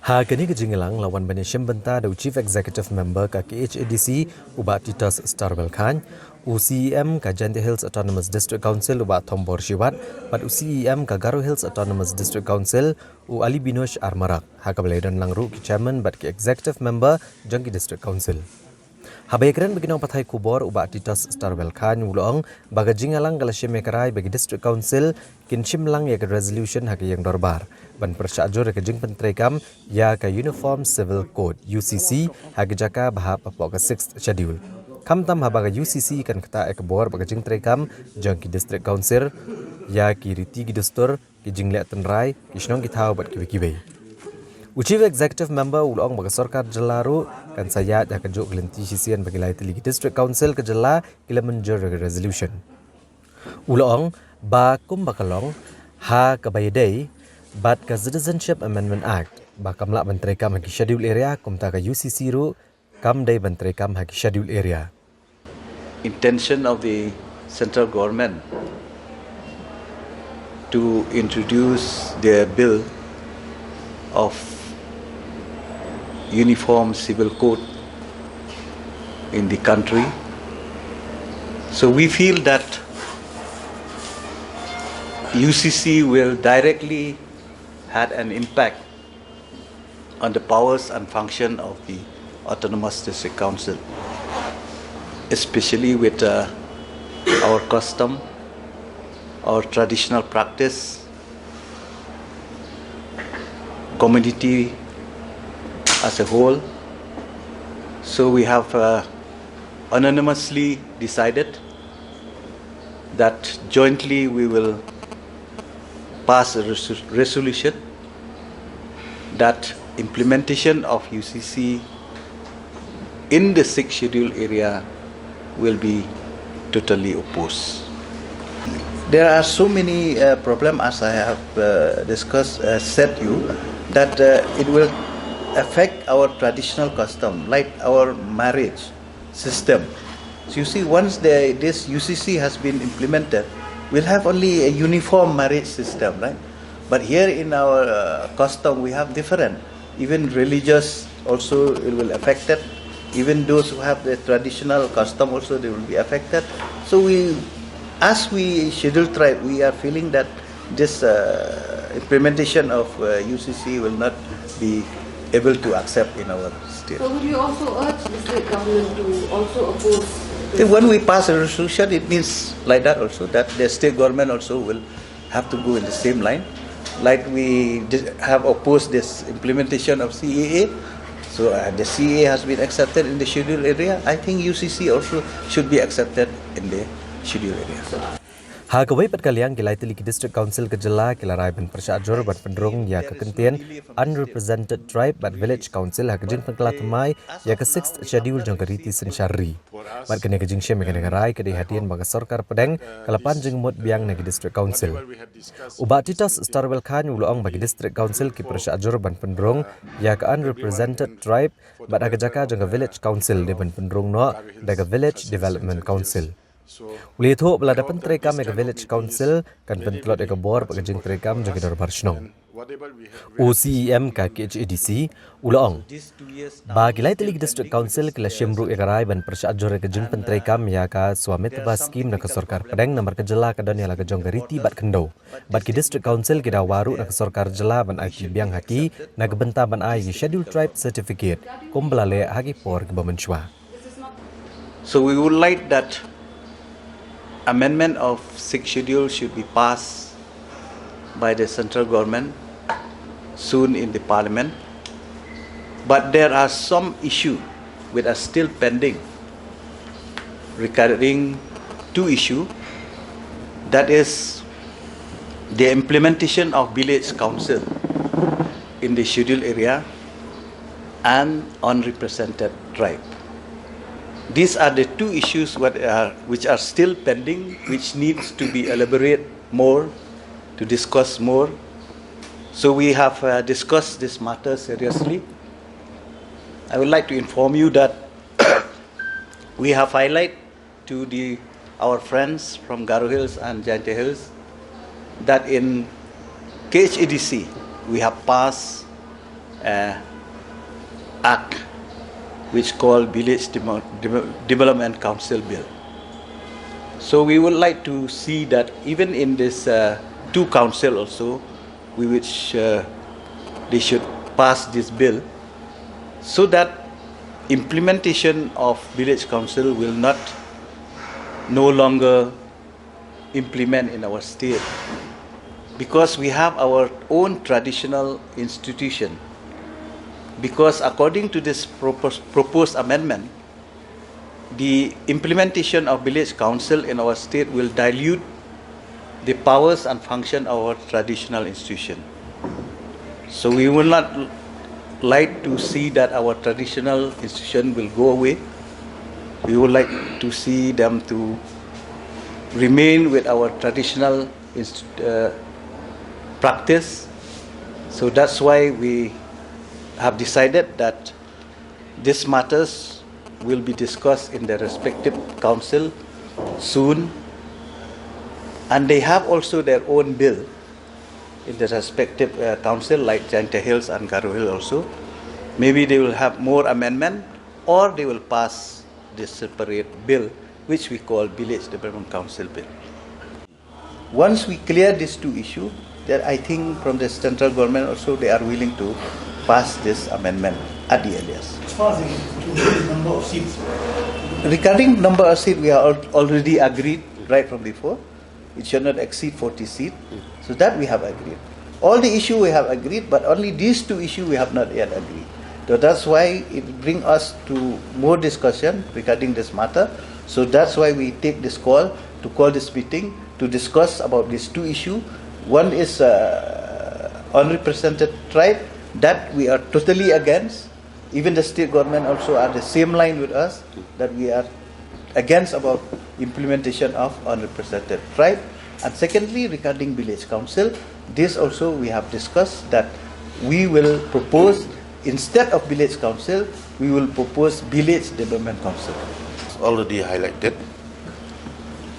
Kini kejingilang lawan Banishim Benta da Chief Executive Member ka KHADC ubat Titas Starwell Khan, UCEM ka Jante Hills Autonomous District Council ubat Thombor Shiwat, pat UCEM ka Garo Hills Autonomous District Council u Ali Binosh Armarak, Hakabaledan Langru ki Chairman bat ki Executive Member jang ki District Council. Habaikran beginang pathai kubor ubat Titas Starwell Khan ulong baga jingalang galasye mekarai bagi District Council kinshim lang ya ke resolution haki yang dorbar ban persyajur ke jing pentrekam ya ke Uniform Civil Code UCC haki jaka bahap apa ke 6th schedule. Kam tam habaga UCC kan kata ekbor baga jing trekam jang ki District Council ya ki riti ki dustur ki jing lek tenrai ki shnong ki thau bat ki kibai. Chief Executive Member ulong bagi Sarkar Jelaru kan saya dah kejuk gelinti sisian bagi lai teligi District Council ke Jela kila menjur resolution. Ulong ba kum bakalong ha kabayday bat ka Citizenship Amendment Act ba kamla menteri kam hagi schedule area kum ta ka UCC ru kam day menteri kam hagi schedule area. Intention of the central government to introduce their bill of Uniform Civil Code in the country. So we feel that UCC will directly have an impact on the powers and function of the Autonomous District Council, especially with our custom, our traditional practice, community as a whole. So we have unanimously decided that jointly we will pass a resolution that implementation of UCC in the 6th schedule area will be totally opposed. There are so many problems, as I have said you, that it will affect our traditional custom, like our marriage system. So you see, once this UCC has been implemented, we'll have only a uniform marriage system, right? But here in our custom, we have different. Even religious also it will affect it. Even those who have the traditional custom also, they will be affected. So as we scheduled tribe, we are feeling that this implementation of UCC will not be able to accept in our state. So would you also urge the state government to also oppose? When we pass a resolution, it means like that also, that the state government also will have to go in the same line. Like we have opposed this implementation of CAA, so the CAA has been accepted in the schedule area. I think UCC also should be accepted in the schedule area. Ha kawai pat kaliang kilai teligi District Council ke Jela kilarai ban persyajur ban pendrung ya kekentian unrepresented tribe ban village council ha kejing pengkelat mai ya ke 6th schedule jang keriti sensyari. Bat kene kejing syem kene ngarai ke dihadian bagi Sarkar Pedang kalapan jeng mut biang nagi District Council. Ubat Titas Starwell Khan ulong bagi District Council ki persyajur ban pendrung ya ke unrepresented tribe bat agajaka jang ke village council de ban pendrung no daga village development council. Uli itu belada pentrekam ega village council kan pentelot ega bor pagajing trekam jagi dorbar shnong. UCEM ka KHADC ulong. Bagi lai telig district council kila shimru ega rai ban persyajur ega jing pentrekam ya ka suamit bas skim na Sarkar Pedang nomor kejela ka dan ya laga jong gariti bat kendo. Bat ki district council kida waru na Sarkar Jela ban aki biang haki na gebenta ban ai schedule tribe certificate kumblale hagi por ke bamenchwa. So we would like that amendment of 6th schedule should be passed by the central government soon in the parliament. But there are some issues which are still pending regarding two issues. That is the implementation of village council in the schedule area and unrepresented tribe. These are the two issues which are still pending, which needs to be elaborated more, to discuss more. So we have discussed this matter seriously. I would like to inform you that we have highlighted to our friends from Garo Hills and Jante Hills that in KHADC we have passed act which called Village Development Council Bill. So we would like to see that even in this two council also, which they should pass this bill, so that implementation of village council will not no longer implement in our state, because we have our own traditional institution. Because according to this proposed amendment, the implementation of village council in our state will dilute the powers and function of our traditional institution. So we will not like to see that our traditional institution will go away. We would like to see them to remain with our traditional practice. So that's why we have decided that these matters will be discussed in the respective council soon, and they have also their own bill in the respective council, like Janta Hills and Garo Hill also. Maybe they will have more amendment, or they will pass this separate bill, which we call Village Development Council Bill. Once we clear these two issues, then I think from the central government also they are willing to pass this amendment at the earliest. As far as the number of seats, regarding number of seats, we are already agreed right from before. It should not exceed 40 seats. So that we have agreed. All the issue we have agreed, but only these two issues we have not yet agreed. So that's why it brings us to more discussion regarding this matter. So that's why we take this call to call this meeting to discuss about these two issues. One is unrepresented tribe that we are totally against. Even the state government also are the same line with us, that we are against about implementation of unrepresented tribe. And secondly, regarding village council, this also we have discussed that we will propose, instead of village council, we will propose village development council. Already highlighted,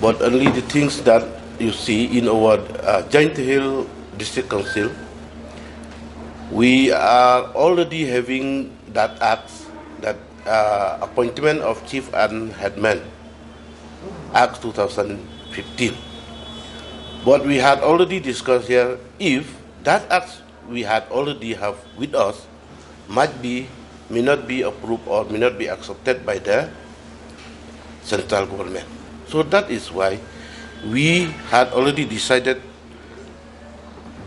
but only the things that you see in our Giant Hill District Council, we are already having that act, that appointment of chief and headman, Act 2015. But we had already discussed here, if that act we had already have with us may not be approved or may not be accepted by the central government. So that is why we had already decided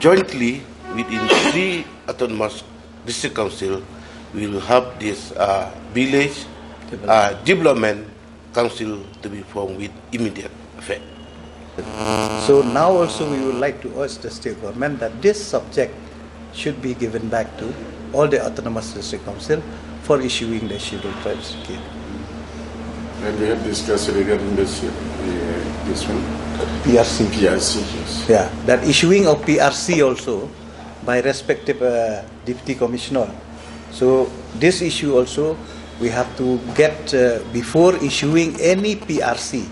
jointly within 3 autonomous district council, we will have this village development council to be formed with immediate effect. So now also we would like to urge the state government that this subject should be given back to all the autonomous district council for issuing the scheduled tribes certificate. And we have discussed regarding this one. PRC. PRC, yes. Yeah, that issuing of PRC also by respective deputy commissioner. So this issue also we have to get before issuing any PRC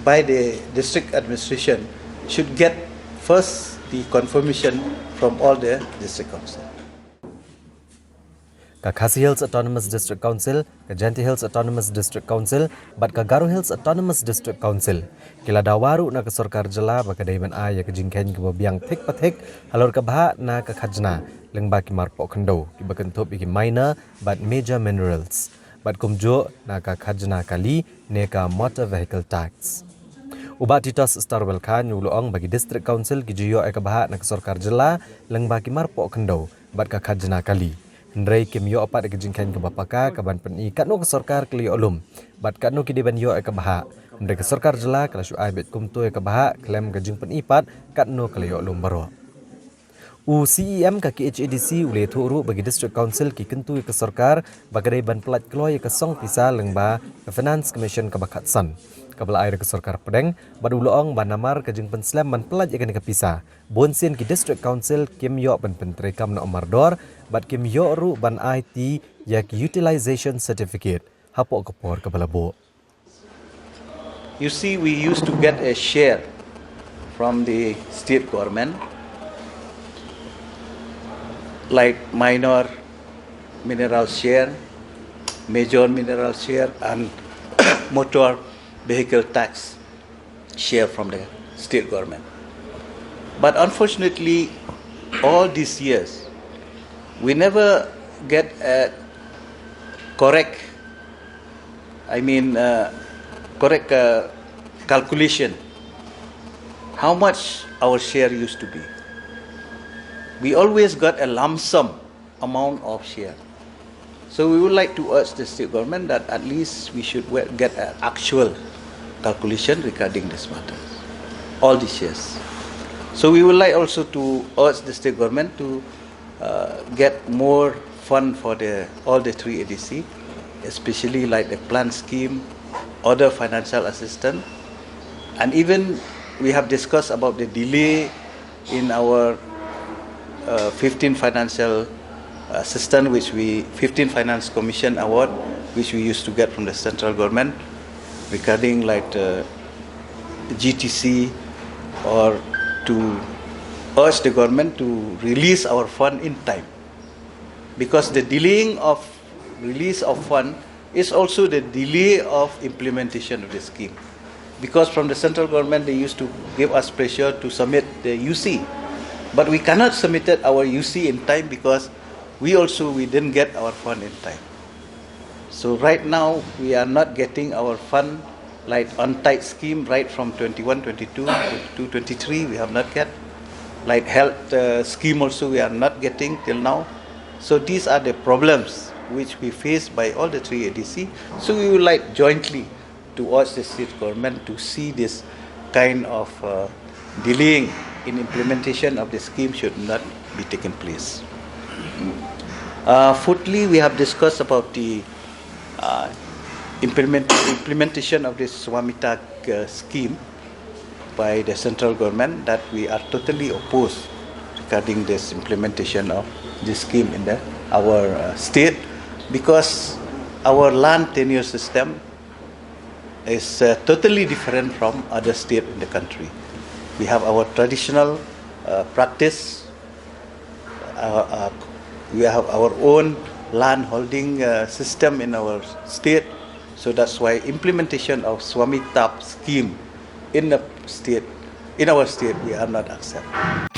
by the district administration, should get first the confirmation from all the district council. Khasi Hills Autonomous District Council, Janta Hills Autonomous District Council, but Garo Hills Autonomous District Council. Kila dawaru na kesorkar jela bakadaiman ya kejingken ke biang thik pathik halor kabha na khajna lengba ki marpo khando ki bakentop ki minor but major minerals but kumjo na khajna kali neka motor vehicle tax. Ubat titas Starwell Khan uluong bagi district council ki jiyo ekabha na kesorkar jela lengba ki marpo khando but khajna kali. Ndrei kim yo apat ke jingkan ke bapaka kaban peni katno ke sarkar kli olum bat katno ki diban yo ke baha ndrei ke sarkar jela kala syuai bet kumtu ke baha klem ke jing peni pat katno kli olum baro u CEM ka KHADC ule thuru bagi district council ki kentu ke sarkar bagadai ban pelat kloy ke song pisa lengba ke finance commission ke bakatsan kabla air ke sarkar pedeng bad uloong banamar ke jing penslam ban pelat ikan ke pisa bonsin ki district council kim yo ban pentre kam no mardor but kim yo ru ban IT yak utilization certificate hapo kapor ke balabo. You see, we used to get a share from the state government, like minor mineral share, major mineral share, and motor vehicle tax share from the state government. But unfortunately, all these years, we never get a correct, correct calculation how much our share used to be. We always got a lump sum amount of share. So we would like to urge the state government that at least we should get an actual calculation regarding this matter, all these shares. So we would like also to urge the state government to get more fund for all the 3 ADC, especially like the plant scheme, other financial assistance, and even we have discussed about the delay in our 15 financial assistance, 15 Finance Commission award, which we used to get from the central government regarding like the GTC, or to urge the government to release our fund in time. Because the delaying of release of fund is also the delay of implementation of the scheme. Because from the central government, they used to give us pressure to submit the UC. But we cannot submit our UC in time because we didn't get our fund in time. So right now, we are not getting our fund like on-tight scheme right from 21, 22 to 23, we have not get. Like health scheme also we are not getting till now. So these are the problems which we face by all the 3 ADC. So we would like jointly to urge the state government to see this kind of delaying in implementation of the scheme should not be taken place. Fourthly, we have discussed about the implementation of this Swamitak scheme by the central government, that we are totally opposed regarding this implementation of this scheme in our state, because our land tenure system is totally different from other states in the country. We have our traditional practice, we have our own land holding system in our state, so that's why implementation of Swamitap scheme in our state we are not accepting.